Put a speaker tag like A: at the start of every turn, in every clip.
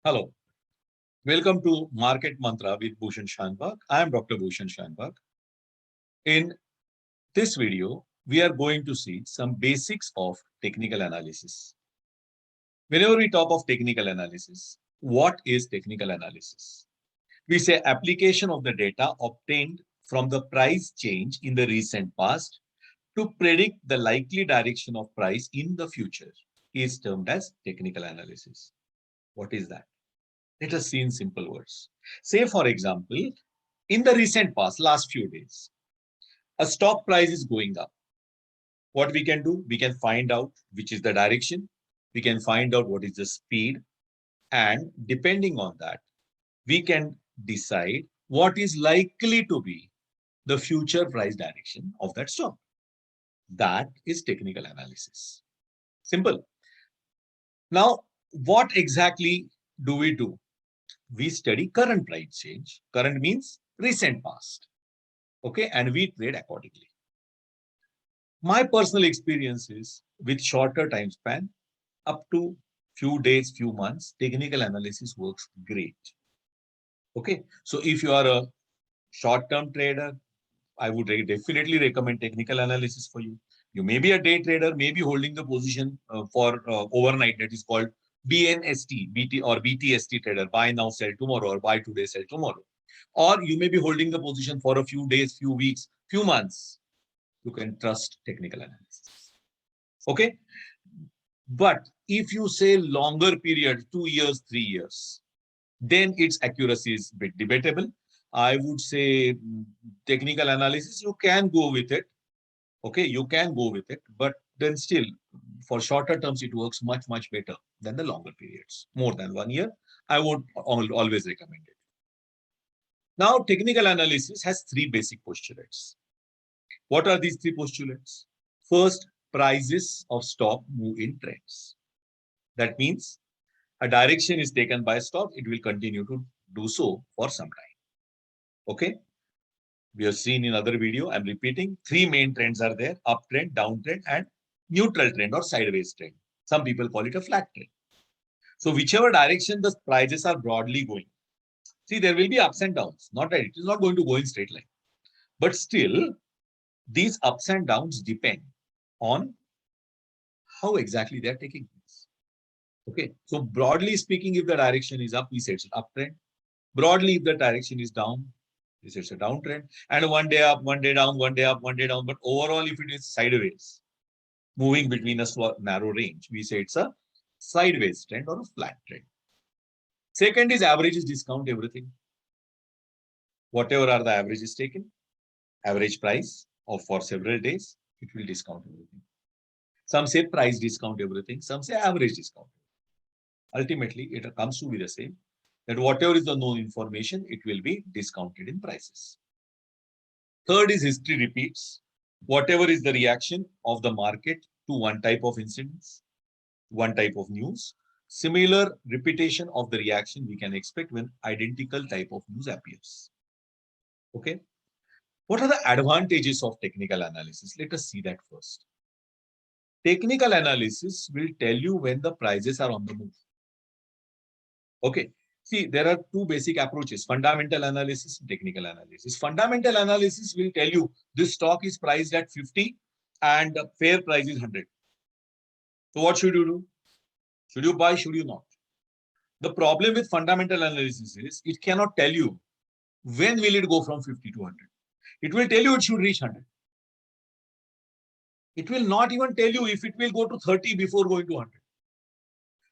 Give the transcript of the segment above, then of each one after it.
A: Hello, welcome to Market Mantra with Bhushan Shanbhag. I am Dr. Bhushan Shanbhag. In this video, we are going to see some basics of technical analysis. Whenever we talk of technical analysis, what is technical analysis? We say application of the data obtained from the price change in the recent past to predict the likely direction of price in the future is termed as technical analysis. What is that? Let us see in simple words. Say, for example, in the recent past, last few days, a stock price is going up. What we can do? We can find out which is the direction. We can find out what is the speed. And depending on that, we can decide what is likely to be the future price direction of that stock. That is technical analysis. Simple. Now, what exactly do? We study current price change. Current means recent past. Okay, and we trade accordingly. My personal experience is with shorter time span, up to few days, few months, technical analysis works great. Okay, so if you are a short-term trader, I would definitely recommend technical analysis for you. You may be a day trader, maybe holding the position for overnight, that is called BNST, BT or BTST trader, buy now, sell tomorrow, or buy today, sell tomorrow. Or you may be holding the position for a few days, few weeks, few months. You can trust technical analysis. Okay. But if you say longer period, 2 years, 3 years, then its accuracy is a bit debatable. I would say technical analysis, you can go with it. Okay, you can go with it, but then still, for shorter terms, it works much, much better than the longer periods. More than 1 year, I would always recommend it. Now, technical analysis has three basic postulates. What are these three postulates? First, prices of stock move in trends. That means a direction is taken by stock, it will continue to do so for some time. Okay. We have seen in other video, I'm repeating, three main trends are there: uptrend, downtrend, and neutral trend or sideways trend. Some people call it a flat trend. So whichever direction the prices are broadly going, see, there will be ups and downs. Not that it is not going to go in straight line, but still, these ups and downs depend on how exactly they are taking place. Okay, so broadly speaking, if the direction is up, we say it's an uptrend. Broadly, if the direction is down, we say it's a downtrend. And one day up, one day down, one day up, one day down. But overall, if it is sideways, moving between a narrow range, we say it's a sideways trend or a flat trend. Second is averages discount everything. Whatever are the averages taken, average price of for several days, it will discount everything. Some say price discount everything, some say average discount. Ultimately, it comes to be the same, that whatever is the known information, it will be discounted in prices. Third is history repeats. Whatever is the reaction of the market to one type of incidents, one type of news, similar repetition of the reaction we can expect when identical type of news appears. Okay. What are the advantages of technical analysis? Let us see that first. Technical analysis will tell you when the prices are on the move. Okay. See, there are two basic approaches: fundamental analysis, technical analysis. Fundamental analysis will tell you this stock is priced at 50 and the fair price is 100. So what should you do? Should you buy? Should you not? The problem with fundamental analysis is it cannot tell you when will it go from 50 to 100. It will tell you it should reach 100. It will not even tell you if it will go to 30 before going to 100.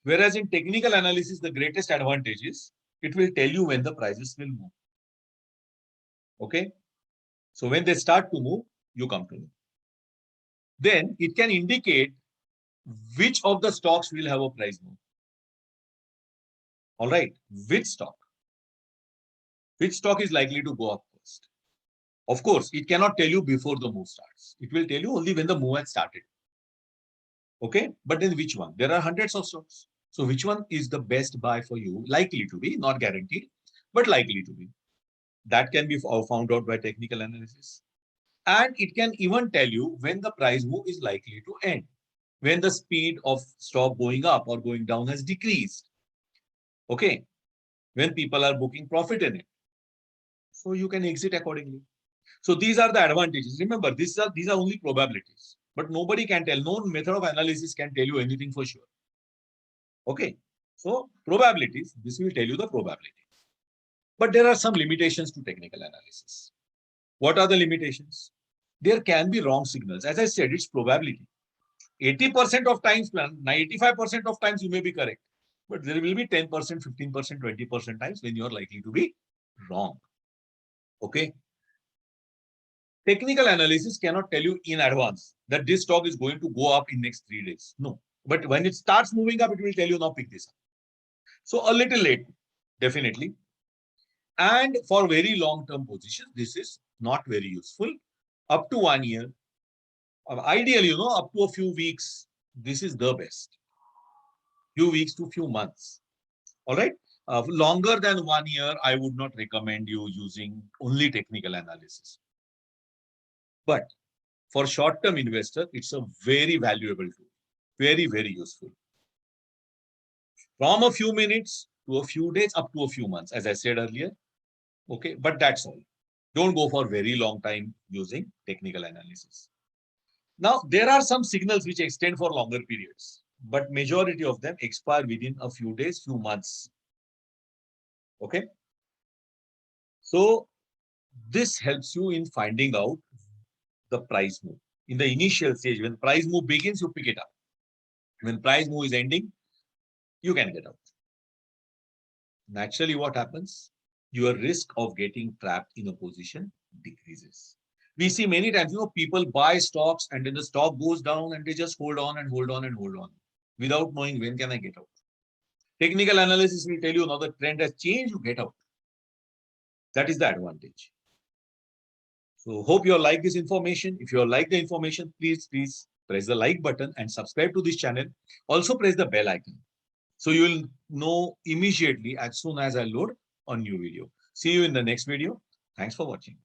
A: Whereas in technical analysis, the greatest advantage is it will tell you when the prices will move. Okay. So when they start to move, you come to know. Then it can indicate which of the stocks will have a price move. All right. Which stock? Which stock is likely to go up first? Of course, it cannot tell you before the move starts. It will tell you only when the move has started. Okay. But then which one? There are hundreds of stocks. So which one is the best buy for you? Likely to be, not guaranteed, but likely to be. That can be found out by technical analysis. And it can even tell you when the price move is likely to end, when the speed of stock going up or going down has decreased. Okay. When people are booking profit in it. So you can exit accordingly. So these are the advantages. Remember, these are only probabilities, but nobody can tell. No method of analysis can tell you anything for sure. Okay. So probabilities, this will tell you the probability. But there are some limitations to technical analysis. What are the limitations? There can be wrong signals. As I said, it's probability. 80% of times, 95% of times you may be correct, but there will be 10%, 15%, 20% times when you are likely to be wrong. Okay. Technical analysis cannot tell you in advance that this stock is going to go up in next 3 days. No. But when it starts moving up, it will tell you now pick this up. So a little late, definitely. And for very long-term positions, this is not very useful. Up to 1 year, ideally, up to a few weeks, this is the best. Few weeks to few months. All right. Longer than 1 year, I would not recommend you using only technical analysis. But for short-term investor, it's a very valuable tool. Very, very useful. From a few minutes to a few days, up to a few months, as I said earlier. Okay, but that's all. Don't go for very long time using technical analysis. Now, there are some signals which extend for longer periods, but majority of them expire within a few days, few months. Okay. So this helps you in finding out the price move. In the initial stage, when price move begins, you pick it up. When price move is ending, you can get out. Naturally, what happens? Your risk of getting trapped in a position decreases. We see many times, people buy stocks and then the stock goes down and they just hold on and hold on and hold on without knowing when can I get out. Technical analysis will tell you now the trend has changed, you get out. That is the advantage. So hope you all like this information. If you all like the information, please press the like button and subscribe to this channel. Also press the bell icon. So you will know immediately as soon as I load a new video. See you in the next video. Thanks for watching.